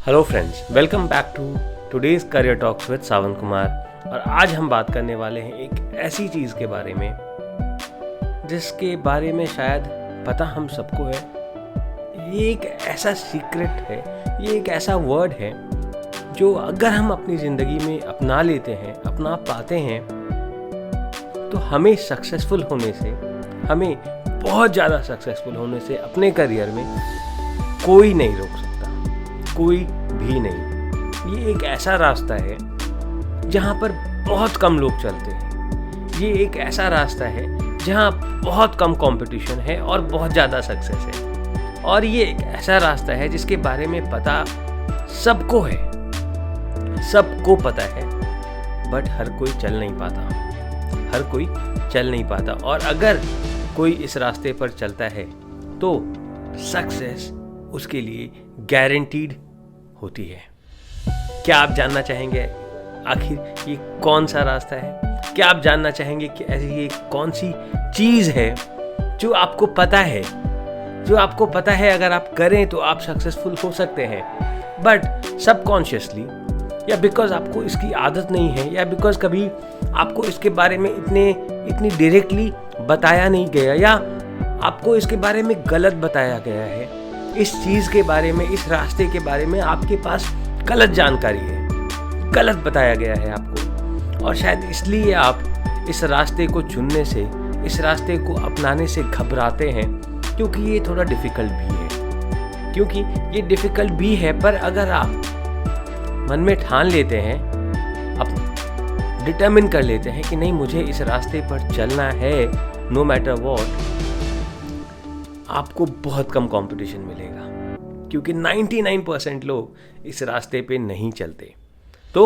Hello friends, welcome back to today's career talks with Sawan Kumar. और आज हम बात करने वाले हैं एक ऐसी चीज़ के बारे में जिसके बारे में शायद पता हम सबको है। ये एक ऐसा सीक्रेट है, ये एक ऐसा वर्ड है जो अगर हम अपनी ज़िंदगी में अपना लेते हैं, अपना पाते हैं, तो हमें सक्सेसफुल होने से, हमें बहुत ज़्यादा सक्सेसफुल होने से अपने करियर में कोई नहीं रोक सकता, कोई भी नहीं। ये एक ऐसा रास्ता है जहाँ पर बहुत कम लोग चलते हैं। ये एक ऐसा रास्ता है जहाँ बहुत कम कंपटीशन है और बहुत ज़्यादा सक्सेस है। और ये एक ऐसा रास्ता है जिसके बारे में पता सबको है, सबको पता है, बट हर कोई चल नहीं पाता, हर कोई चल नहीं पाता। और अगर कोई इस रास्ते पर चलता है तो सक्सेस उसके लिए गारंटीड होती है। क्या आप जानना चाहेंगे आखिर ये कौन सा रास्ता है? क्या आप जानना चाहेंगे कि ऐसी ये कौन सी चीज़ है जो आपको पता है, जो आपको पता है अगर आप करें तो आप सक्सेसफुल हो सकते हैं, बट सबकॉन्शियसली, या बिकॉज आपको इसकी आदत नहीं है, या बिकॉज कभी आपको इसके बारे में इतनी डायरेक्टली बताया नहीं गया, या आपको इसके बारे में गलत बताया गया है। इस चीज़ के बारे में, इस रास्ते के बारे में आपके पास गलत जानकारी है, गलत बताया गया है आपको, और शायद इसलिए आप इस रास्ते को चुनने से, इस रास्ते को अपनाने से घबराते हैं, क्योंकि ये थोड़ा डिफ़िकल्ट भी है। क्योंकि ये डिफ़िकल्ट भी है, पर अगर आप मन में ठान लेते हैं, आप डिटरमिन कर लेते हैं कि नहीं, मुझे इस रास्ते पर चलना है नो मैटर व्हाट, आपको बहुत कम कंपटीशन मिलेगा, क्योंकि 99% लोग इस रास्ते पे नहीं चलते। तो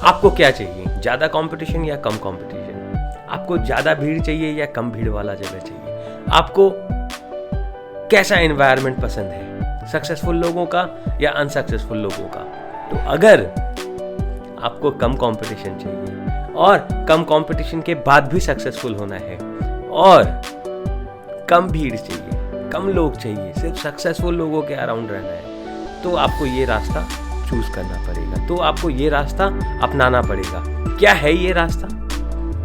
आपको क्या चाहिए, ज़्यादा कंपटीशन या कम कंपटीशन? आपको ज़्यादा भीड़ चाहिए या कम भीड़ वाला जगह चाहिए? आपको कैसा एनवायरनमेंट पसंद है, सक्सेसफुल लोगों का या अनसक्सेसफुल लोगों का? तो अगर आपको कम कंपटीशन चाहिए और कम कंपटीशन के बाद भी सक्सेसफुल होना है, और कम भीड़ चाहिए, कम लोग चाहिए, सिर्फ सक्सेसफुल लोगों के अराउंड रहना है, तो आपको ये रास्ता चूज करना पड़ेगा, तो आपको ये रास्ता अपनाना पड़ेगा। क्या है ये रास्ता,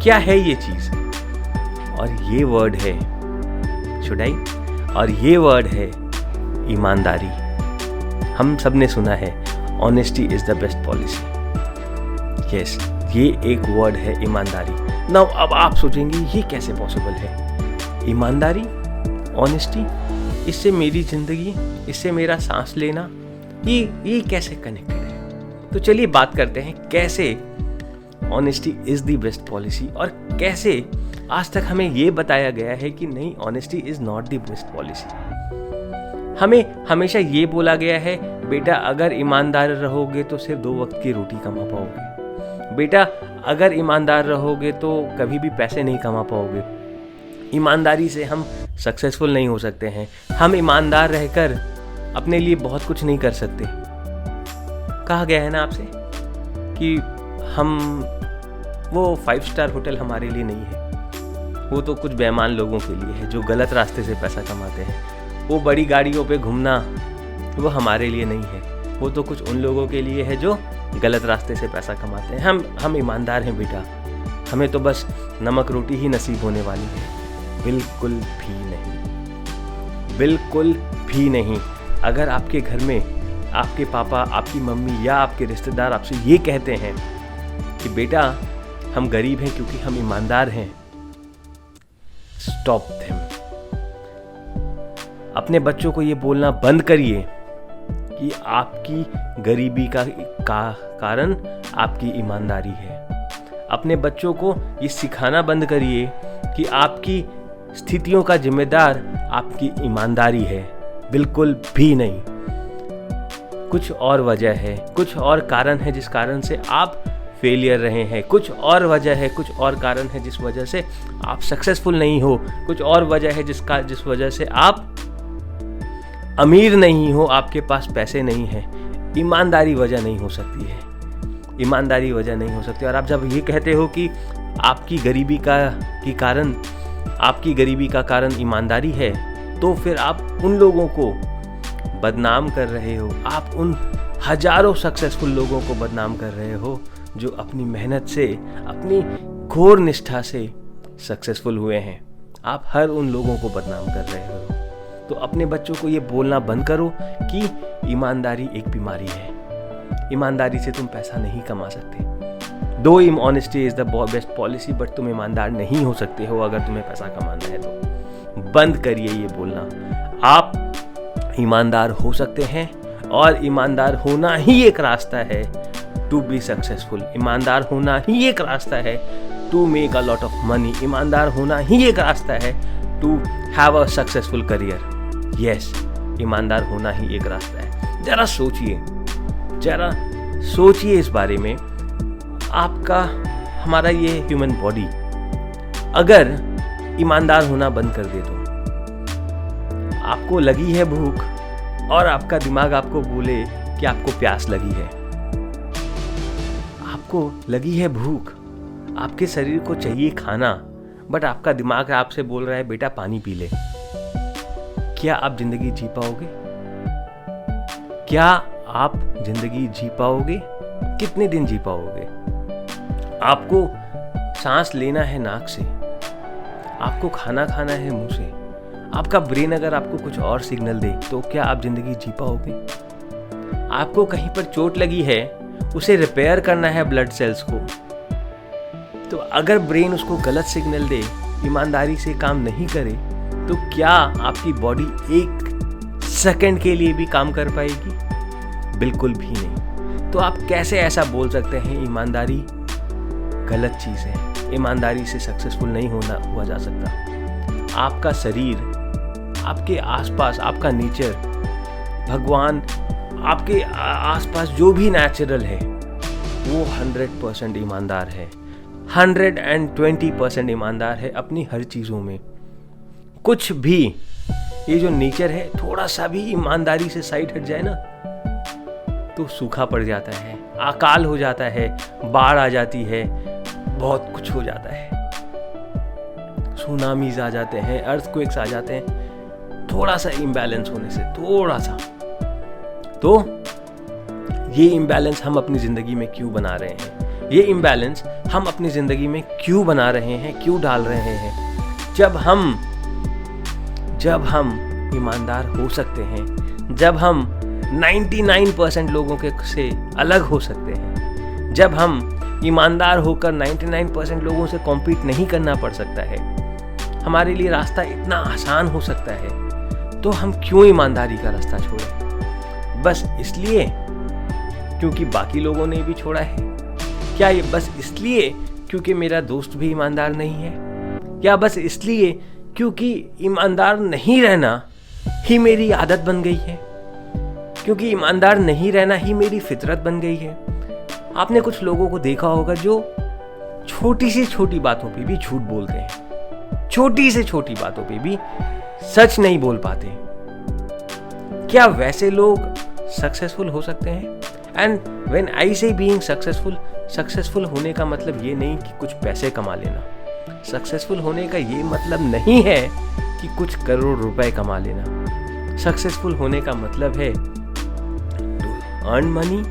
क्या है ये चीज? और ये वर्ड है शुडाई, और ये वर्ड है ईमानदारी। हम सब ने सुना है honesty is the best policy. Yes, ये एक वर्ड है ईमानदारी। नाउ अब आप सोचेंगे ये कैसे पॉसिबल है? ईमानदारी, ऑनेस्टी, इससे मेरी जिंदगी, इससे मेरा सांस लेना, ये कैसे कनेक्टेड है? तो चलिए बात करते हैं कैसे honesty is the best policy, और कैसे आज तक हमें ये बताया गया है कि नहीं, honesty is not the best policy. हमें हमेशा ये बोला गया है, बेटा अगर ईमानदार रहोगे तो सिर्फ 2 वक्त की रोटी कमा पाओगे, बेटा अगर ईमानदार रहोगे तो कभी भी पैसे नहीं कमा पाओगे, ईमानदारी से हम सक्सेसफुल नहीं हो सकते हैं, हम ईमानदार रहकर अपने लिए बहुत कुछ नहीं कर सकते। कहा गया है ना आपसे कि हम, वो 5 स्टार होटल हमारे लिए नहीं है, वो तो कुछ बेईमान लोगों के लिए है जो गलत रास्ते से पैसा कमाते हैं। वो बड़ी गाड़ियों पे घूमना वो हमारे लिए नहीं है, वो तो कुछ उन लोगों के लिए है जो गलत रास्ते से पैसा कमाते हैं। हम ईमानदार हैं बेटा, हमें तो बस नमक रोटी ही नसीब होने वाली है। बिल्कुल भी नहीं, बिल्कुल भी नहीं। अगर आपके घर में आपके पापा, आपकी मम्मी या आपके रिश्तेदार आपसे ये कहते हैं कि बेटा हम गरीब हैं क्योंकि हम ईमानदार हैं, स्टॉप देम। अपने बच्चों को ये बोलना बंद करिए कि आपकी गरीबी का कारण आपकी ईमानदारी है। अपने बच्चों को ये सिखाना बंद करिए कि आपकी स्थितियों का जिम्मेदार आपकी ईमानदारी है। बिल्कुल भी नहीं। कुछ और वजह है, कुछ और कारण है जिस कारण से आप फेलियर रहे हैं, कुछ और वजह है, कुछ और कारण है जिस वजह से आप सक्सेसफुल नहीं हो, कुछ और वजह है जिस वजह से आप अमीर नहीं हो, आपके पास पैसे नहीं हैं। ईमानदारी वजह नहीं हो सकती है, ईमानदारी वजह नहीं हो सकती। और आप जब ये कहते हो कि आपकी गरीबी का कारण ईमानदारी है, तो फिर आप उन लोगों को बदनाम कर रहे हो, आप उन हजारों सक्सेसफुल लोगों को बदनाम कर रहे हो जो अपनी मेहनत से, अपनी घोर निष्ठा से सक्सेसफुल हुए हैं। आप हर उन लोगों को बदनाम कर रहे हो। तो अपने बच्चों को ये बोलना बंद करो कि ईमानदारी एक बीमारी है, ईमानदारी से तुम पैसा नहीं कमा सकते। दो honesty is the best policy, but तुम ईमानदार नहीं हो सकते हो अगर तुम्हें पैसा कमाना है तो। बंद करिए ये बोलना। आप ईमानदार हो सकते हैं और ईमानदार होना ही एक रास्ता है टू बी सक्सेसफुल। ईमानदार होना ही एक रास्ता है to make a lot of money. ईमानदार होना ही एक रास्ता है to have a successful career. Yes, ईमानदार होना ही एक रास्ता है। जरा सोचिए इस बारे में। आपका, हमारा ये ह्यूमन बॉडी अगर ईमानदार होना बंद कर दे तो आपको लगी है भूख और आपका दिमाग आपको बोले कि आपको प्यास लगी है, आपको लगी है भूख, आपके शरीर को चाहिए खाना, बट आपका दिमाग आपसे बोल रहा है बेटा पानी पी ले। क्या आप जिंदगी जी पाओगे? क्या आप जिंदगी जी पाओगे? कितने दिन जी पाओगे? आपको सांस लेना है नाक से, आपको खाना खाना है मुंह से। आपका ब्रेन अगर आपको कुछ और सिग्नल दे तो क्या आप जिंदगी जी पाओगे? आपको कहीं पर चोट लगी है, उसे रिपेयर करना है ब्लड सेल्स को, तो अगर ब्रेन उसको गलत सिग्नल दे, ईमानदारी से काम नहीं करे, तो क्या आपकी बॉडी एक सेकंड के लिए भी काम कर पाएगी? बिल्कुल भी नहीं। तो आप कैसे ऐसा बोल सकते हैं ईमानदारी गलत चीज है, ईमानदारी से सक्सेसफुल नहीं हुआ जा सकता। आपका शरीर, आपके आसपास, आपका नेचर, भगवान, आपके आसपास जो भी नेचुरल है वो 100% ईमानदार है, 120% ईमानदार है अपनी हर चीज़ों में। कुछ भी, ये जो नेचर है, थोड़ा सा भी ईमानदारी से साइड हट जाए ना तो सूखा पड़ जाता है, अकाल हो जाता है, बाढ़ आ जाती है, बहुत कुछ हो जाता है, सुनामीज आ जाते हैं, अर्थक्वेक्स आ जाते हैं, थोड़ा सा इम्बैलेंस होने से, थोड़ा सा। तो ये इम्बैलेंस हम अपनी जिंदगी में क्यों बना रहे हैं? ये इम्बैलेंस हम अपनी जिंदगी में क्यों बना रहे हैं, क्यों डाल रहे हैं? जब हम ईमानदार हो सकते हैं, जब हम 99% लोगों के से अलग हो सकते हैं, जब हम ईमानदार होकर 99% लोगों से कॉम्पीट नहीं करना पड़ सकता है, हमारे लिए रास्ता इतना आसान हो सकता है, तो हम क्यों ईमानदारी का रास्ता छोड़ें? बस इसलिए क्योंकि बाकी लोगों ने भी छोड़ा है? क्या ये बस इसलिए क्योंकि मेरा दोस्त भी ईमानदार नहीं है? क्या बस इसलिए क्योंकि ईमानदार नहीं रहना ही मेरी आदत बन गई है? क्योंकि ईमानदार नहीं रहना ही मेरी फितरत बन गई है? आपने कुछ लोगों को देखा होगा जो छोटी से छोटी बातों पे भी झूठ बोलते हैं, छोटी से छोटी बातों पे भी सच नहीं बोल पाते। क्या वैसे लोग सक्सेसफुल हो सकते हैं? एंड व्हेन आई से बीइंग सक्सेसफुल होने का मतलब ये नहीं कि कुछ पैसे कमा लेना। सक्सेसफुल होने का ये मतलब नहीं है कि कुछ करोड़ रुपए कमा लेना। सक्सेसफुल होने का मतलब है to earn money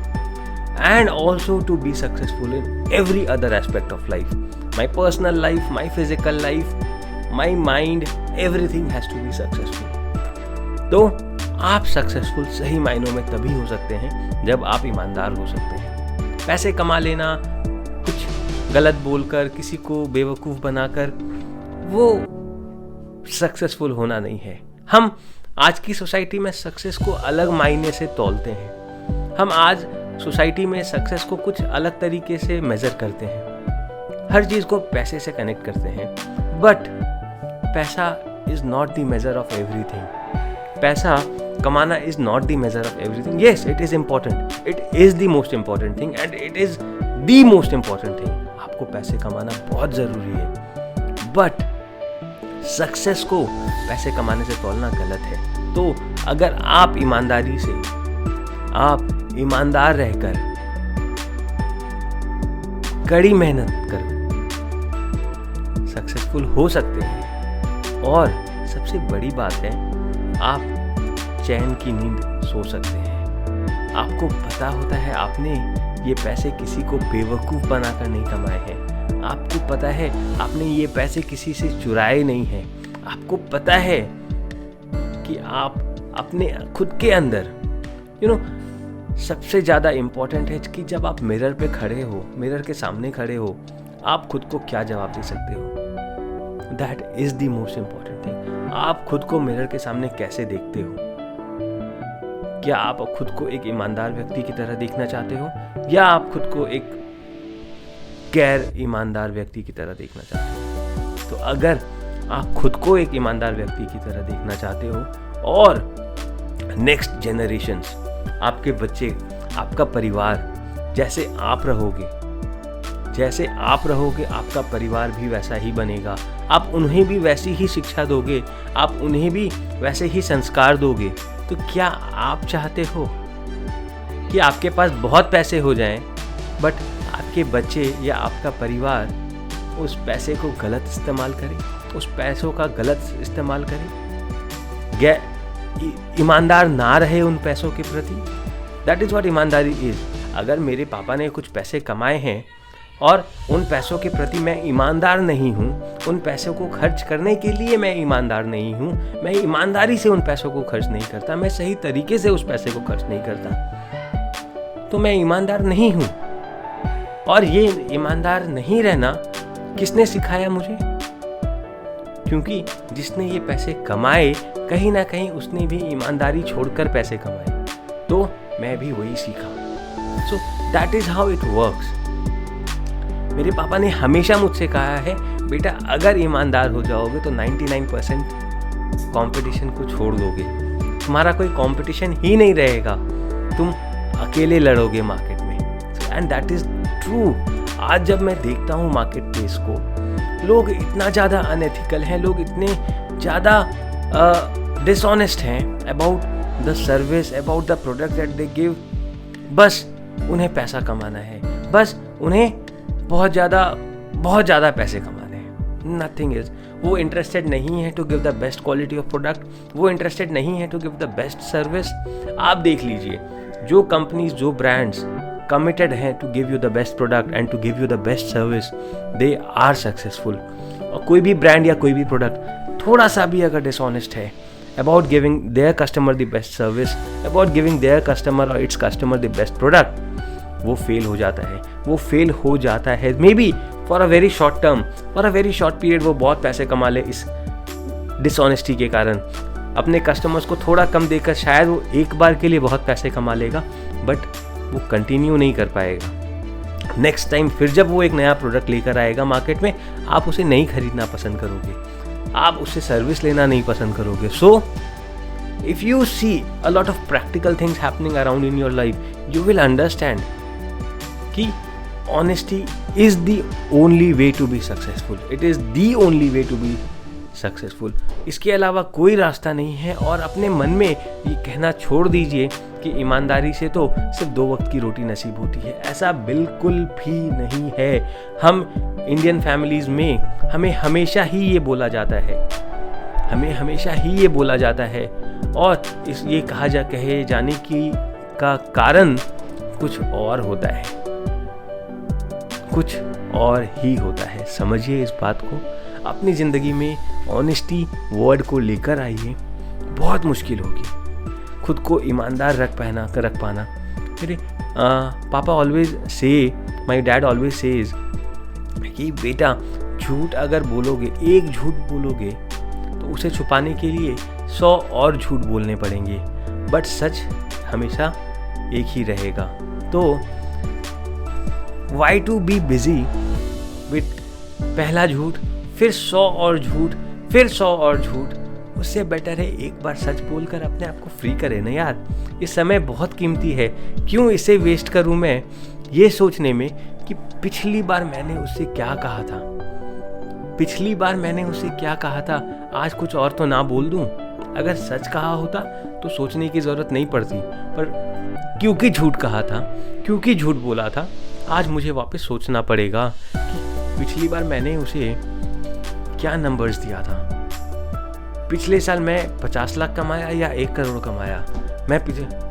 and also to be successful in every other aspect of life. My personal life, my physical life, my mind, everything has to be successful. तो आप सक्सेसफुल सही मायनों में तभी हो सकते हैं जब आप ईमानदार हो सकते हैं। पैसे कमा लेना, कुछ गलत बोलकर, किसी को बेवकूफ़ बनाकर, वो सक्सेसफुल होना नहीं है। हम आज की सोसाइटी में सक्सेस को अलग मायने से तौलते हैं। हम आज सोसाइटी में सक्सेस को कुछ अलग तरीके से मेजर करते हैं, हर चीज़ को पैसे से कनेक्ट करते हैं, बट पैसा is not the measure of everything. पैसा कमाना is not the measure of everything. Yes, it is important, it is the most important thing and it is the most important thing. आपको पैसे कमाना बहुत ज़रूरी है, बट सक्सेस को पैसे कमाने से तौलना गलत है। तो अगर आप ईमानदारी से, आप ईमानदार रहकर, कड़ी मेहनत कर सक्सेसफुल हो सकते हैं, और सबसे बड़ी बात है आप चैन की नींद सो सकते हैं। आपको पता होता है आपने ये पैसे किसी को बेवकूफ़ बनाकर नहीं कमाए हैं। आपको पता है आपने ये पैसे किसी से चुराए नहीं हैं। आपको पता है कि आप अपने खुद के अंदर सबसे ज़्यादा इम्पॉर्टेंट है कि जब आप मिरर पे खड़े हो, मिरर के सामने खड़े हो, आप खुद को क्या जवाब दे सकते हो। That is the most important thing. आप खुद को मिरर के सामने कैसे देखते हो? क्या आप खुद को एक ईमानदार व्यक्ति की तरह देखना चाहते हो, या आप खुद को एक गैर ईमानदार व्यक्ति की तरह देखना चाहते हो? तो अगर आप खुद को एक ईमानदार व्यक्ति की तरह देखना चाहते हो और नेक्स्ट जनरेशन्स, आपके बच्चे, आपका परिवार जैसे आप रहोगे, आपका परिवार भी वैसा ही बनेगा। आप उन्हें भी वैसी ही शिक्षा दोगे, आप उन्हें भी वैसे ही संस्कार दोगे। तो क्या आप चाहते हो कि आपके पास बहुत पैसे हो जाएं, बट आपके बच्चे या आपका परिवार उस पैसे को गलत इस्तेमाल करे, उस पैसों का गलत इस्तेमाल करे, ईमानदार ना रहे उन पैसों के प्रति? दैट इज़ व्हाट ईमानदारी इज़। अगर मेरे पापा ने कुछ पैसे कमाए हैं और उन पैसों के प्रति मैं ईमानदार नहीं हूँ, उन पैसों को खर्च करने के लिए मैं ईमानदार नहीं हूँ, मैं ईमानदारी से उन पैसों को खर्च नहीं करता, मैं सही तरीके से उस पैसे को खर्च नहीं करता, तो मैं ईमानदार नहीं हूँ। और ये ईमानदार नहीं रहना किसने सिखाया मुझे? क्योंकि जिसने ये पैसे कमाए, कहीं ना कहीं उसने भी ईमानदारी छोड़कर पैसे कमाए, तो मैं भी वही सीखा। So that is how it works. मेरे पापा ने हमेशा मुझसे कहा है, बेटा अगर ईमानदार हो जाओगे तो 99% कंपटीशन को छोड़ दोगे, तुम्हारा कोई कंपटीशन ही नहीं रहेगा, तुम अकेले लड़ोगे मार्केट में। And that is true. आज जब मैं देखता हूँ मार्केट प्लेस को, लोग इतना ज़्यादा अनएथिकल हैं, लोग इतने ज़्यादा डिसऑनेस्ट हैं about the service, about the product that they give. बस उन्हें पैसा कमाना है, बस उन्हें बहुत ज़्यादा पैसे कमाने हैं। Nothing is. वो इंटरेस्टेड नहीं है to give the best quality of product, वो इंटरेस्टेड नहीं है to give the best service. आप देख लीजिए, जो कंपनीज, जो ब्रांड्स कमिटेड हैं to give you the best product and to give you the best service, they are successful. और कोई भी ब्रांड या कोई भी प्रोडक्ट थोड़ा सा भी अगर डिसऑनेस्ट है about giving their customer the best service, about giving their customer or its customer the best product, वो फेल हो जाता है। May be for a very short term, for a very short period वो बहुत पैसे कमा ले इस डिसऑनेस्टी के कारण। अपने कस्टमर्स को थोड़ा कम देकर शायद वो एक बार के लिए बहुत पैसे कमा लेगा, बट वो कंटिन्यू नहीं कर पाएगा। नेक्स्ट टाइम फिर जब वो एक नया प्रोडक्ट लेकर आएगा मार्केट में, आप उसे नहीं खरीदना पसंद करोगे, आप उससे सर्विस लेना नहीं पसंद करोगे। So if you see a lot of practical things happening around in your life, you will understand कि honesty is the only way to be successful. It is the only way to be successful. इसके अलावा कोई रास्ता नहीं है। और अपने मन में ये कहना छोड़ दीजिए कि ईमानदारी से तो सिर्फ 2 वक्त की रोटी नसीब होती है। ऐसा बिल्कुल भी नहीं है। हम इंडियन फैमिलीज़ में हमें हमेशा ही ये बोला जाता है, और ये कहे जाने की का कारण कुछ और होता है, कुछ और ही होता है। समझिए इस बात को। अपनी ज़िंदगी में ऑनेस्टी वर्ड को लेकर आइए। बहुत मुश्किल होगी खुद को ईमानदार रख पाना। मेरे पापा always say, my dad always says कि बेटा झूठ अगर बोलोगे, एक झूठ बोलोगे तो उसे छुपाने के लिए 100 और झूठ बोलने पड़ेंगे, बट सच हमेशा एक ही रहेगा। तो why to be busy with पहला झूठ, फिर 100 और झूठ, फिर 100 और झूठ। उससे बेटर है एक बार सच बोलकर अपने आप को फ्री करें ना यार। ये समय बहुत कीमती है, क्यों इसे वेस्ट करूं मैं ये सोचने में कि पिछली बार मैंने उससे क्या कहा था, आज कुछ और तो ना बोल दूं। अगर सच कहा होता तो सोचने की ज़रूरत नहीं पड़ती, पर क्योंकि झूठ कहा था, क्योंकि झूठ बोला था, आज मुझे वापस सोचना पड़ेगा कि पिछली बार मैंने उसे क्या नंबर्स दिया था, पिछले साल मैं 50 लाख कमाया या 1 करोड़ कमाया, मैं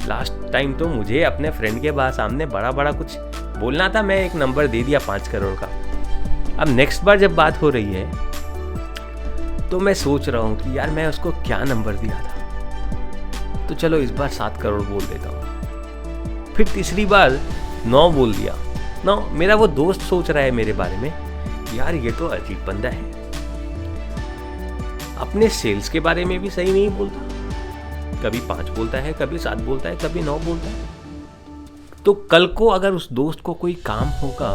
लास्ट टाइम तो मुझे अपने फ्रेंड के सामने बड़ा बड़ा कुछ बोलना था, मैं एक नंबर दे दिया 5 करोड़ का। अब नेक्स्ट बार जब बात हो रही है तो मैं सोच रहा हूँ कि यार मैं उसको क्या नंबर दिया था, तो चलो इस बार 7 करोड़ बोल देता हूँ। फिर तीसरी बार 9 बोल दिया। 9 मेरा वो दोस्त सोच रहा है मेरे बारे में, यार ये तो अजीब बंदा है, अपने सेल्स के बारे में भी सही नहीं बोलता, कभी 5 बोलता है, कभी 7 बोलता है, कभी 9 बोलता है। तो कल को अगर उस दोस्त को कोई काम होगा,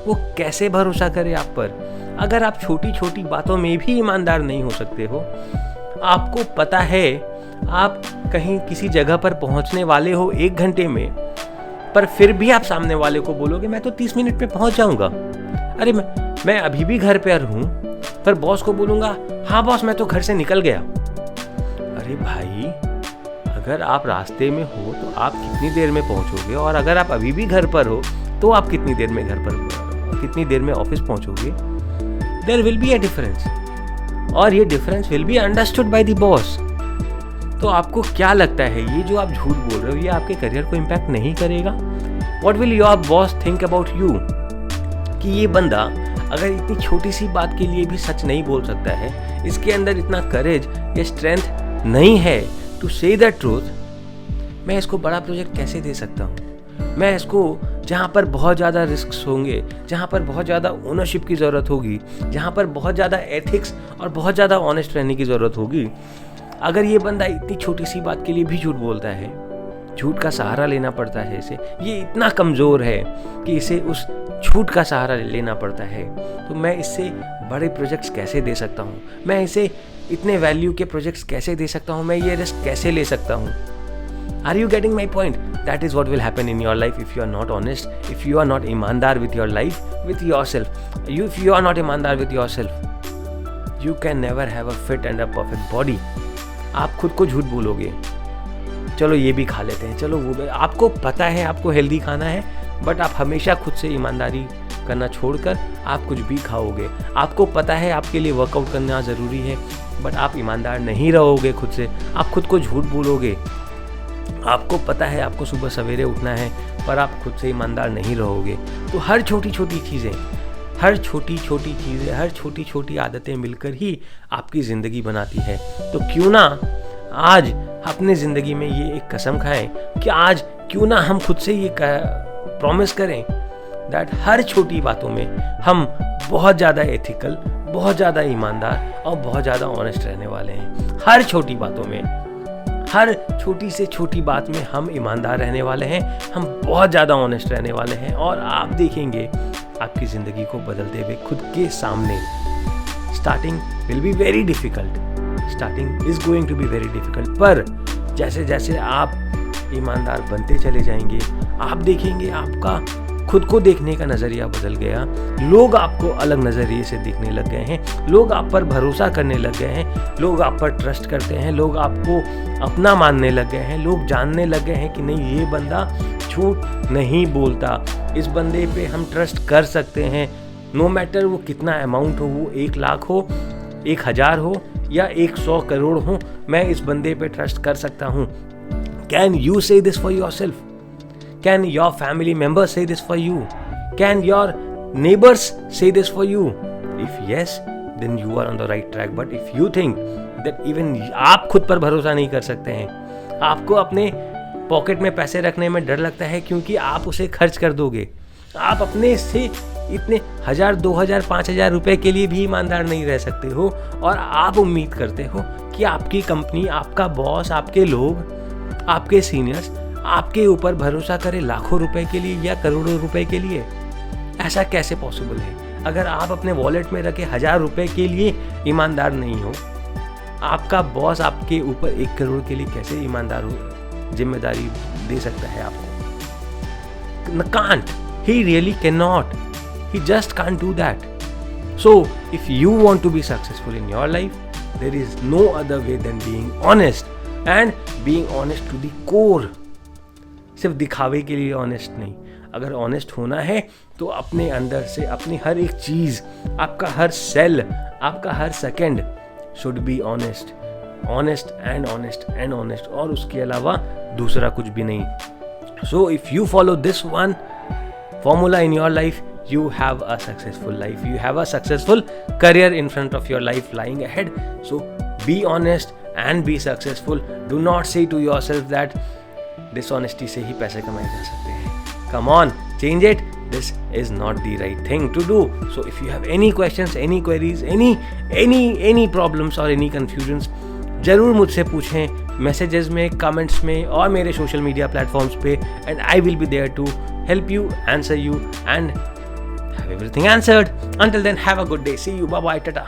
वो कैसे भरोसा करे आप पर? अगर आप छोटी छोटी बातों में भी ईमानदार नहीं हो सकते हो, आपको पता है आप कहीं किसी जगह पर पहुंचने वाले हो 1 घंटे में, पर फिर भी आप सामने वाले को बोलोगे मैं तो 30 मिनट में पहुंच जाऊंगा। अरे मैं अभी भी घर पर हूं, पर बॉस को बोलूंगा हाँ बॉस मैं तो घर से निकल गया। अरे भाई, अगर आप रास्ते में हो तो आप कितनी देर में पहुंचोगे, और अगर आप अभी भी घर पर हो तो आप कितनी देर में ऑफिस पहुंचोगे? There will be a difference, और ये difference will be understood by the boss. तो आपको क्या लगता है ये जो आप झूठ बोल रहे हो ये आपके करियर को इम्पैक्ट नहीं करेगा? What will your boss think about you? कि ये बंदा अगर इतनी छोटी सी बात के लिए भी सच नहीं बोल सकता है, इसके अंदर इतना करेज या स्ट्रेंथ नहीं है टू से द ट्रूथ, मैं इसको बड़ा प्रोजेक्ट कैसे दे सकता हूँ? मैं इसको जहाँ पर बहुत ज़्यादा रिस्क होंगे, जहाँ पर बहुत ज़्यादा ओनरशिप की ज़रूरत होगी, जहाँ पर बहुत ज़्यादा एथिक्स और बहुत ज़्यादा ऑनेस्ट रहने की ज़रूरत होगी, अगर ये बंदा इतनी छोटी सी बात के लिए भी झूठ बोलता है, झूठ का सहारा लेना पड़ता है इसे, ये इतना कमज़ोर है कि इसे उस झूठ का सहारा लेना पड़ता है, तो मैं इससे बड़े प्रोजेक्ट्स कैसे दे सकता हूँ? मैं इसे इतने वैल्यू के प्रोजेक्ट्स कैसे दे सकता हूँ? मैं ये रिस्क कैसे ले सकता हूँ? Are you getting my point? That is what will happen in your life if you are not honest, if you are not ईमानदार with your life, with yourself. If you are not ईमानदार with yourself, you can never have a fit and a perfect body. आप खुद को झूठ बोलोगे, चलो ये भी खा लेते हैं, चलो वो भी, आपको पता है आपको हेल्दी खाना है, बट आप हमेशा खुद से ईमानदारी करना छोड़कर आप कुछ भी खाओगे। आपको पता है आपके लिए वर्कआउट करना ज़रूरी है, बट आप ईमानदार नहीं रहोगे खुद से, आप खुद को झूठ बोलोगे। आपको पता है आपको सुबह सवेरे उठना है, पर आप खुद से ईमानदार नहीं रहोगे। तो हर छोटी छोटी चीज़ें, हर छोटी छोटी आदतें मिलकर ही आपकी ज़िंदगी बनाती है। तो क्यों ना आज अपने ज़िंदगी में ये एक कसम खाएं कि आज क्यों ना हम खुद से ये प्रॉमिस करें दैट हर छोटी बातों में हम बहुत ज़्यादा एथिकल, बहुत ज़्यादा ईमानदार और बहुत ज़्यादा ऑनेस्ट रहने वाले हैं। हर छोटी बातों में, हर छोटी से छोटी बात में हम ईमानदार रहने वाले हैं, हम बहुत ज़्यादा ऑनेस्ट रहने वाले हैं, और आप देखेंगे आपकी ज़िंदगी को बदलते हुए खुद के सामने। Starting will be very difficult, starting is going to be very difficult, पर जैसे जैसे आप ईमानदार बनते चले जाएंगे, आप देखेंगे आपका खुद को देखने का नज़रिया बदल गया, लोग आपको अलग नज़रिए से देखने लग गए हैं, लोग आप पर भरोसा करने लग गए हैं, लोग आप पर ट्रस्ट करते हैं, लोग आपको अपना मानने लग गए हैं, लोग जानने लग गए हैं कि नहीं ये बंदा झूठ नहीं बोलता, इस बंदे पे हम ट्रस्ट कर सकते हैं, नो मैटर वो कितना अमाउंट हो, वो 1 लाख हो, 1000 हो या 100 करोड़ हो, मैं इस बंदे पे ट्रस्ट कर सकता हूँ। कैन यू से this for your self? Can your family members say this for you? Can your neighbors say this for you? If yes, then you are on the right track. But if you think that even आप खुद पर भरोसा नहीं कर सकते हैं, आपको अपने पॉकेट में पैसे रखने में डर लगता है क्योंकि आप उसे खर्च कर दोगे, आप अपने से इतने 1000, 2000, 5000 रुपए के लिए भी ईमानदार नहीं रह सकते हो, और आप उम्मीद करते हो कि आपकी कंपनी, आपका बॉस, आपके लोग, आपके सीनियर्स आपके ऊपर भरोसा करे लाखों रुपए के लिए या करोड़ों रुपए के लिए। ऐसा कैसे पॉसिबल है? अगर आप अपने वॉलेट में रखे 1000 रुपए के लिए ईमानदार नहीं हो, आपका बॉस आपके ऊपर 1 करोड़ के लिए कैसे ईमानदार हो जिम्मेदारी दे सकता है आपको? Can't, he really can not, he just can't do that. So if you want to be successful in your life, there is no other way than being honest, and being honest to the core. सिर्फ दिखावे के लिए honest नहीं, अगर honest होना है तो अपने अंदर से अपनी हर एक चीज़, आपका हर सेल, आपका हर second should be honest. Honest and honest and honest, और उसके अलावा दूसरा कुछ भी नहीं. So if you follow this one formula in your life, you have a successful life, you have a successful career in front of your life lying ahead. So be honest and be successful. Do not say to yourself that dishonesty से ही पैसे कमाए जा सकते हैं. Come on, change it. This is not the right thing to do. So if you have any questions, any queries, any problems or any confusions, ज़रूर मुझसे पूछें messages में, कमेंट्स में और मेरे सोशल मीडिया प्लेटफॉर्म्स पे, and I will be there to help you, answer you, and have everything answered. Until then, have a good day. See you. Bye bye. Tata.